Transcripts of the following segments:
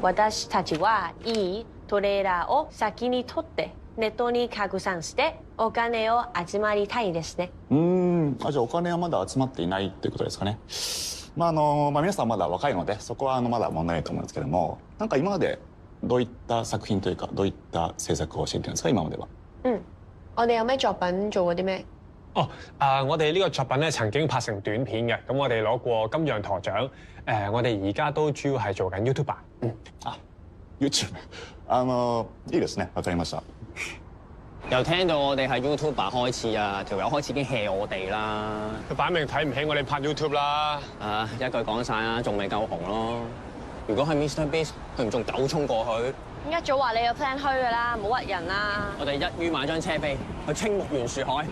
私たちはいいトレーラーを先に取ってネットに拡散してお金を集まりたいですね。じゃあお金はまだ集まっていないっていうことですかね。皆さんまだ若いのでそこはまだ問題ないと思うんですけども、なんか今までどういった作品というかどういった制作を教えてるんですか今までは。我哋有咩作品做過啲咩？我哋呢個作品咧曾經拍成短片嘅，咁我哋攞過金羊駝獎。我哋而家都主要係做緊 YouTuber。YouTube。いいですね。わかりました。又聽到我哋係 YouTuber 開始啊，條友開始已經 hea 我哋啦。佢擺明睇唔起我哋拍 YouTube 啦。一句講晒啦，仲未夠紅咯。如果係 Mr. Beast，佢唔仲狗衝過去？一早話你有 plan 虛㗎啦，唔好屈人啦。我哋一於買張車飛去青木原樹海。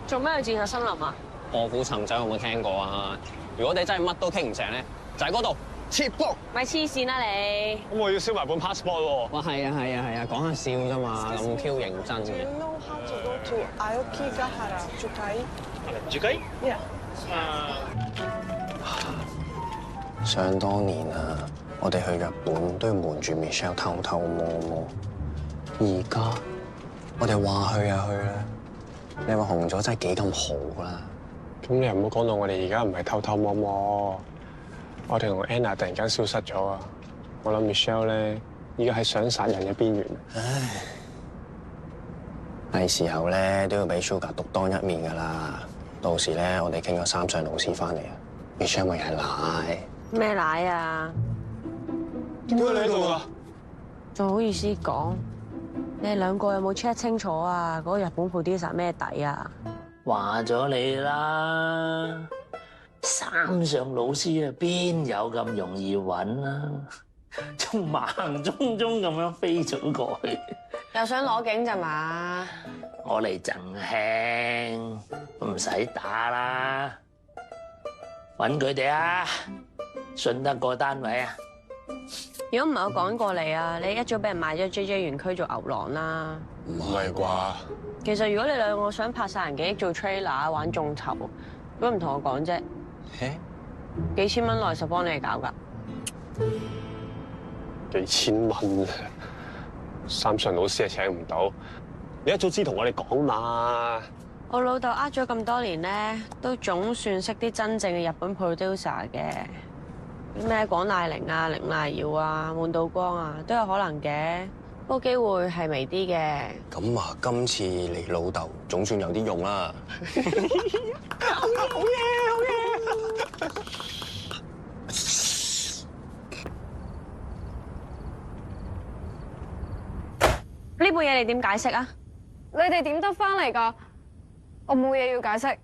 做咩去戰術森林啊？卧虎尋長有冇聽過啊？如果你真係乜都傾唔成咧，就喺嗰度切波。咪黐線啦你！咁我要燒埋本 passport 喎。哇，係啊，講下笑啫嘛，咁 Q 認真嘅。想當年啊，我哋去日本都要瞞住 Michelle 偷偷摸摸，而家我哋話去啊去啦。你話紅咗真係幾咁好啦！咁你又唔好講到我哋而家唔係偷偷摸摸，我哋同 Anna 突然間消失咗啊！我諗 Michelle 咧，依家喺想殺人嘅邊緣。係時候咧都要俾 Sugar 獨當一面㗎啦！到時咧我哋傾咗三上老師翻嚟啊 ，Michelle 咪又係奶。咩奶啊？點解你喺度㗎？仲好意思講？你哋兩個有冇 check 清楚啊？嗰個日本 producer 咩底啊？話咗你啦，三上老師啊，邊有咁容易揾啊？仲盲中中咁樣飛咗過去，又想攞景咋嘛？我嚟贈慶，唔使打啦，揾佢哋啊，信得過單位啊！如果唔係我趕過嚟啊，你一早俾人賣咗 JJ 園區做牛郎啦。唔係啩？其實如果你兩個想拍殺人記憶做 trailer 玩眾籌，如果唔同我講啫，幾千蚊內實幫你哋搞㗎。幾千蚊啊！三上老師係請唔到，你一早知同我哋講嘛。我老豆咗咁多年咧，都總算識啲真正嘅日本 producer 嘅。咩廣瀨鈴啊、綾瀨遙啊、滿島光啊，都有可能嘅，不過機會係微啲嘅。咁啊，今次你老豆總算有啲用啦。好嘢！呢本嘢你點解釋啊？你哋點得翻嚟㗎？我冇嘢要解釋。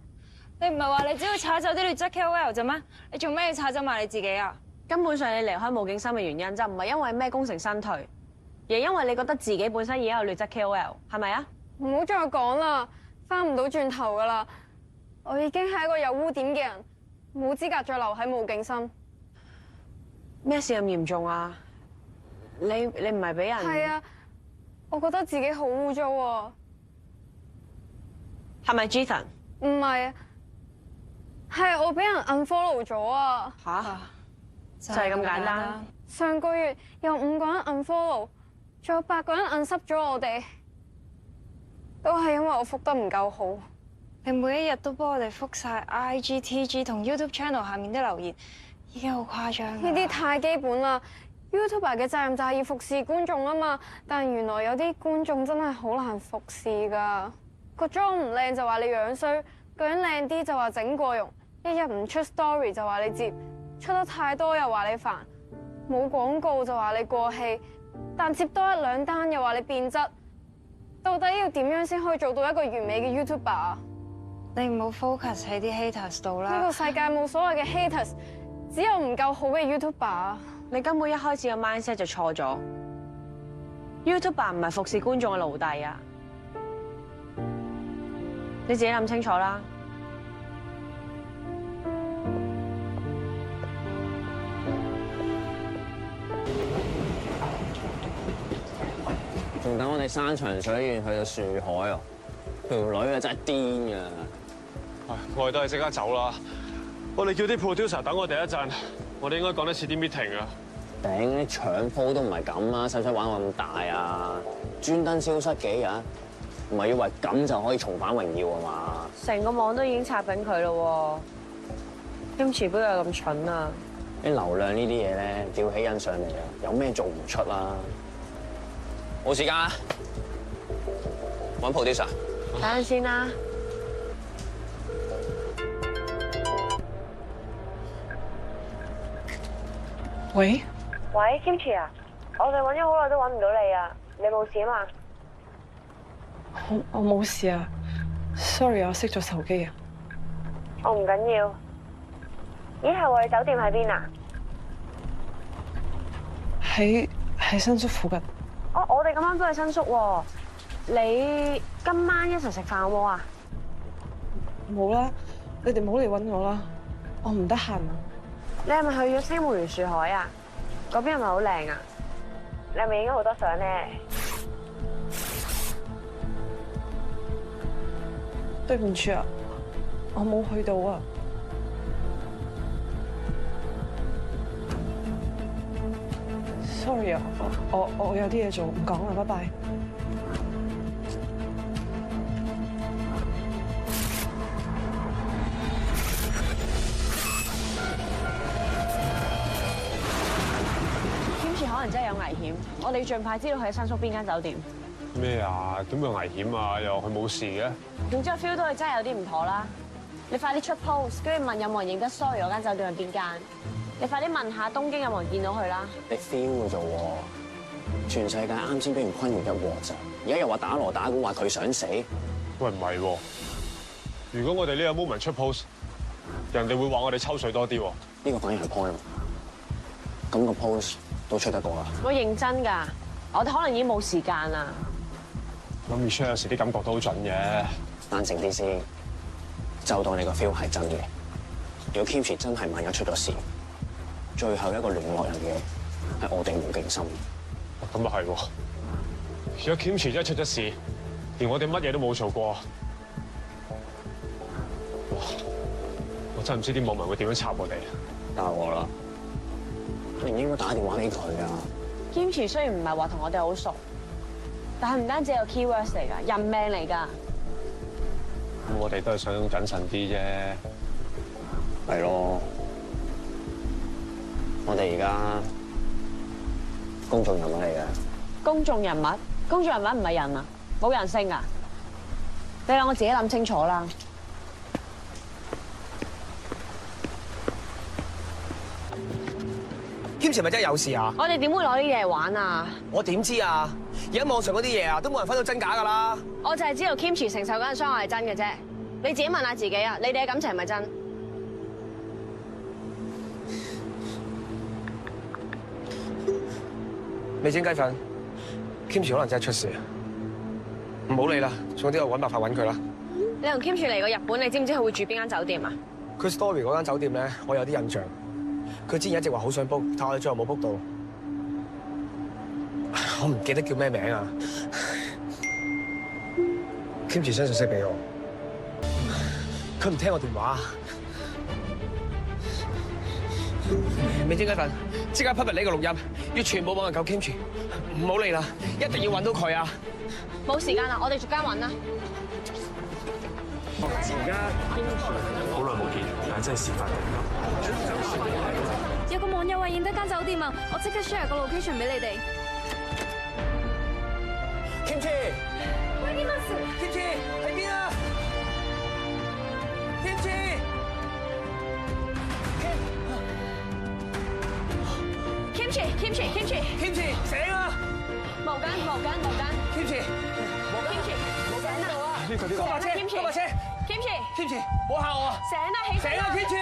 你唔係話你只要炒走啲劣質 KOL 啫咩？你做咩要炒走埋你自己啊？根本上你離開無景深嘅原因就唔係因為咩功成身退，而係因為你覺得自己本身已經有劣質 KOL，係咪啊？唔好再講啦，翻唔到轉頭㗎啦。我已經係一個有污點嘅人，冇資格再留喺無景深。咩事咁嚴重啊？你唔係俾人？係啊，我覺得自己好污糟啊。係咪 Jason？ 唔係啊，係我俾人 unfollow 咗啊！嚇，就係咁簡單。上個月有5個人 unfollow， 仲有8個人 unsub 咗我哋，都係因為我覆得唔夠好。你每一日都幫我哋覆晒 IG、TG 同 YouTube channel 下面啲留言，已經好誇張。呢啲太基本啦。YouTuber 嘅責任就係要服侍觀眾啊嘛，但原來有啲觀眾真係好難服侍㗎。個妝唔靚就話你樣衰，個樣靚啲就話整過容，一日唔出 story 就話你接，出得太多又話你煩，冇廣告就話你過氣，但接多1、2單又話你變質。到底要點樣先可以做到一個完美嘅 YouTuber 啊？你唔好 focus 喺啲 haters 度啦。呢個世界冇所謂嘅 haters， 只有唔夠好嘅 YouTuber。你根本一開始嘅 mindset 就錯咗。YouTuber 唔係服侍觀眾嘅奴隸啊！你自己諗清楚啦。仲等我哋山長水遠去到樹海啊！條女啊真係癲㗎！我哋都係即刻走啦！我哋叫啲 producer 等我哋一陣，我哋應該講得似啲 meeting 啊！頂，啲搶鋪都唔係咁啊，使唔使玩我咁大啊？專登消失幾日，唔係以為咁就可以重返榮耀啊嘛？成個網都已經插緊佢咯喎，今次邊有咁蠢啊？啲流量呢啲嘢咧，吊起人上嚟啊，有咩做唔出啦？冇時間啦，揾 producer。等陣先啦。喂，喂，Kimchi 啊，我哋揾咗好耐都揾唔到你啊，你冇事啊嘛？我冇事啊，sorry，我熄咗手機啊。我唔緊要。咦，係喎，你酒店喺邊啊？喺新宿附近。哦，我哋今晚都係新宿喎。你今晚一齊食飯好冇啊？冇啦，你哋唔好嚟揾我啦，我唔得閒啊。你係咪去咗青木原樹海啊？嗰邊係咪好靚啊？你係咪影咗好多相咧？對唔住啊，我冇去到啊。Sorry 啊，我有啲嘢做，唔講啦，拜拜。可能真係有危險，我哋盡快知道佢喺新宿邊間酒店。咩啊？點會危險啊？又佢冇事嘅？總之我 feel 到佢真係有啲唔妥啦。你快啲出 post，跟住問有冇人認得 sorry 嗰間酒店係邊間。你快啲問下東京有冇人見到佢啦。你 feel 嘅啫喎，全世界啱先俾完坤源一鑊咋，而家又話打鑼打鼓話佢想死。喂，唔係喎，如果我哋呢個 moment 出 post，人哋會話我哋抽水多啲喎。呢個反而係 point。咁個 post 都出得過啦。我認真㗎，我哋可能已經冇時間啦。咁 Michelle 有時啲感覺都好準嘅。冷靜啲先，就當你個 feel 係真嘅。如果 Kimchi 真係萬一出咗事，最後一個聯絡人嘅係我哋無勁心。咁啊係喎，如果 Kimchi 真係出咗事，連我哋乜嘢都冇做過，哇！我真係唔知啲網民會點樣插我哋。答我啦，你唔應該打電話俾佢啊。Kimchi 雖然唔係話同我哋好熟，但係唔單止係個 keywords 嚟㗎，人命嚟㗎。咁我哋都係想謹慎啲啫。係咯，我哋而家公眾人物嚟嘅。公眾人物？公眾人物唔係人啊，冇人性啊！你兩個自己諗清楚啦。Kimchi 咪真係有事啊？我哋點會攞呢啲嘢嚟玩啊？我點知啊？而家網上嗰啲嘢啊，都冇人分到真假㗎啦。我就係知道 Kimchi 承受嗰陣傷害係真嘅啫。你自己問下自己啊，你哋嘅感情係咪真？未蒸雞粉，Kimchi 可能真係出事。唔好理啦，總之我揾辦法揾佢啦。你同 Kimchi 嚟過日本，你知唔知佢會住邊間酒店啊？佢 story 嗰間酒店咧，我有啲印象。佢之前一直話好想 book，但我哋最後冇 book 到。我唔記得叫咩名啊。Kimchi send 信息俾我，佢唔聽我電話。未蒸雞粉，即刻 public 呢個錄音，要全部網人救 Kimchi。唔好理啦，一定要揾到佢啊！冇時間啦，我哋逐間揾啦。而家好耐冇見，但係真係事發突然。有個網友話認得間酒店啊，我即刻 share 個 location 俾你哋。Kimchi，喂，啲乜事 Kimchi 喺邊啊 ？Kimchi，Kimchi，Kimchi，Kimchi，醒啊毛巾！Kimchi，醒啦！呢個架車，Kimchi，唔好嚇我啊！醒啦，起身啦 Kimchi。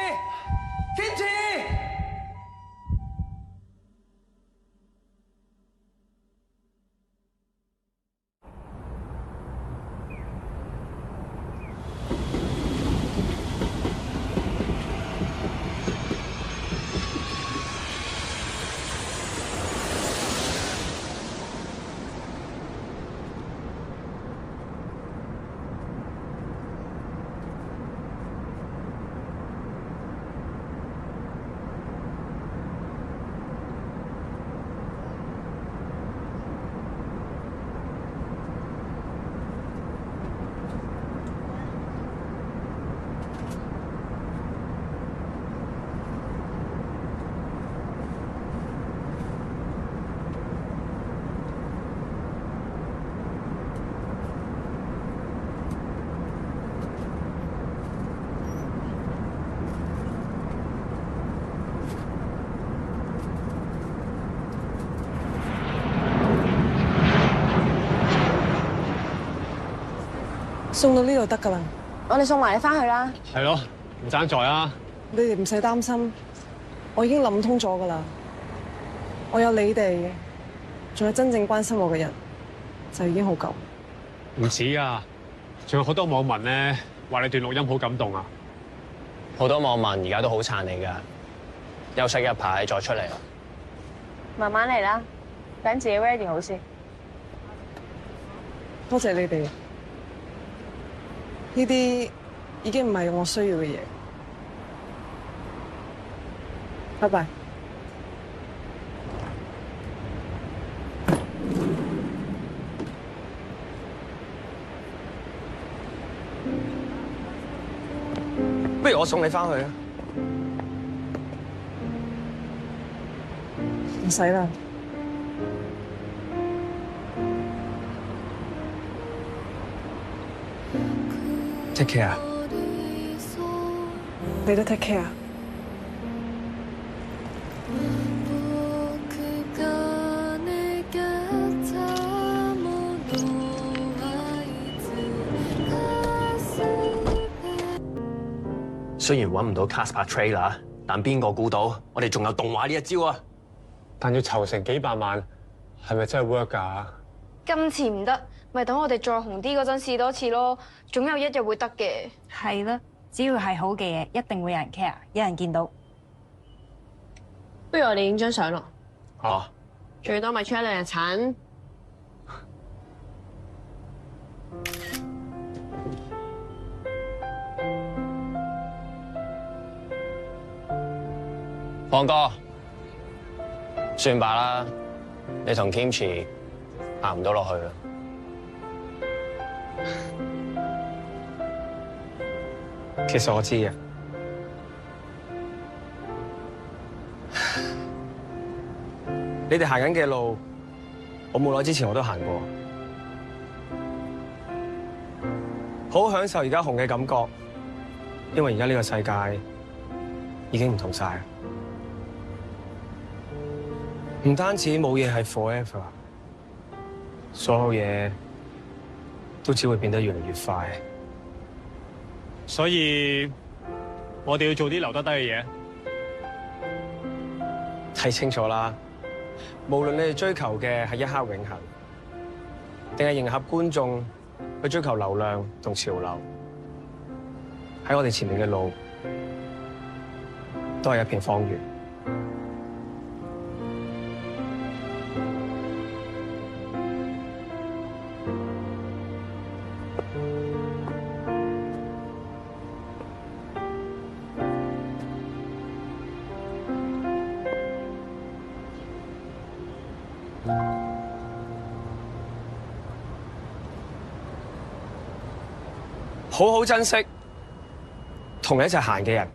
送到呢度得㗎啦。我哋送埋你翻去啦。係咯，唔爭在啊！你哋唔使擔心，我已經諗通咗㗎啦。我有你哋，仲有真正關心我嘅人，就已經好夠。唔止啊，仲有好多網民咧話你段錄音好感動啊！好多網民而家都好撐你㗎，休息一排再出嚟。慢慢嚟啦，等自己 ready 好先。多謝你哋，呢啲已經唔係我需要嘅嘢。拜拜。不如我送你翻去啊！唔使啦。Take care。你都 take care。雖然揾唔到 Casper trailer，但邊個估到我哋仲有動畫呢一招啊？但要籌成幾百萬，係咪真係 work 㗎？今次唔得，咪等我哋再紅啲嗰陣試多次咯，總有一日會得嘅。係啦，只要係好嘅嘢，一定會有人 care，有人見到。不如我哋影張相咯。好。最多咪出一兩日產。放哥，算罷啦，你同 Kimchi 行唔到落去啦。其實我知嘅，你哋行緊嘅路，我冇耐之前我都行過，好享受而家紅嘅感覺，因為而家呢個世界已經唔同晒。唔單止冇嘢係 forever， 所有嘢都只會變得越嚟越快。所以我哋要做啲留得低嘅嘢。睇清楚啦，無論你哋追求嘅係一刻永恆，定係迎合觀眾去追求流量同潮流，喺我哋前面嘅路都係一片荒原。好好珍惜同你一齊行嘅人。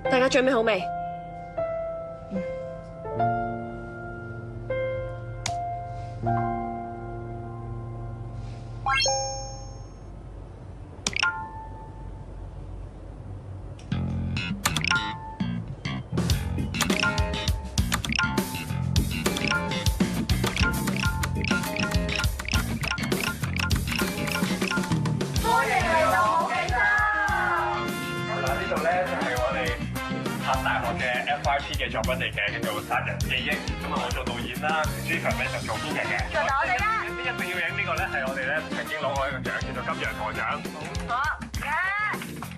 大家準備好未？嘅作品嚟嘅，叫做《殺人記憶》。咁啊，我做導演啦，G 強咧就做編劇嘅。就我哋啦！一定要影呢個咧，係我哋咧曾經攞過一個獎，叫做金羊駝獎。好嘅，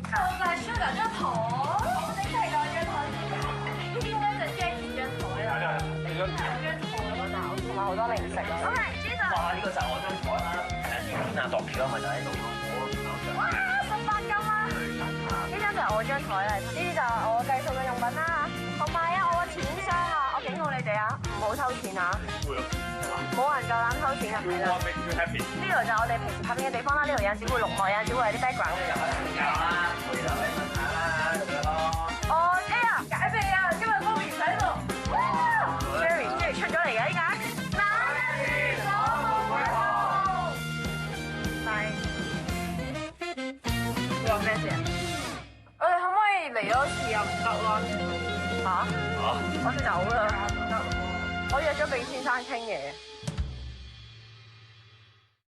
就係 Sugar 張台，我哋真係攞張台先㗎。呢啲咧就 Jackie 張台啦。係啊，張台嗰度同埋好多零食啊。OK，知道。哇！呢個就係我張台啦。誒，邊啊？度橋咪就喺度咯。哇！18金啊！呢張就係我張台啦，呢啲就係我計數嘅用品啦。同埋啊，我個錢箱啊，我警告你哋啊，唔好偷錢啊！會咯，冇人夠膽偷錢入嚟啦。呢度就係我哋平時拍片嘅地方啦，呢度有陣時會錄幕，有陣時會有啲 background。入嚟瞓覺啦，會就嚟瞓下啦，咁樣咯。哦，哎呀，解未啊？今日Bobby唔喺度。Jerry 出咗嚟嘅依家。生日快樂！係。做咩事啊？我哋可唔可以嚟多次又唔得咯？嚇？我走啦！我約咗炳先生傾嘢。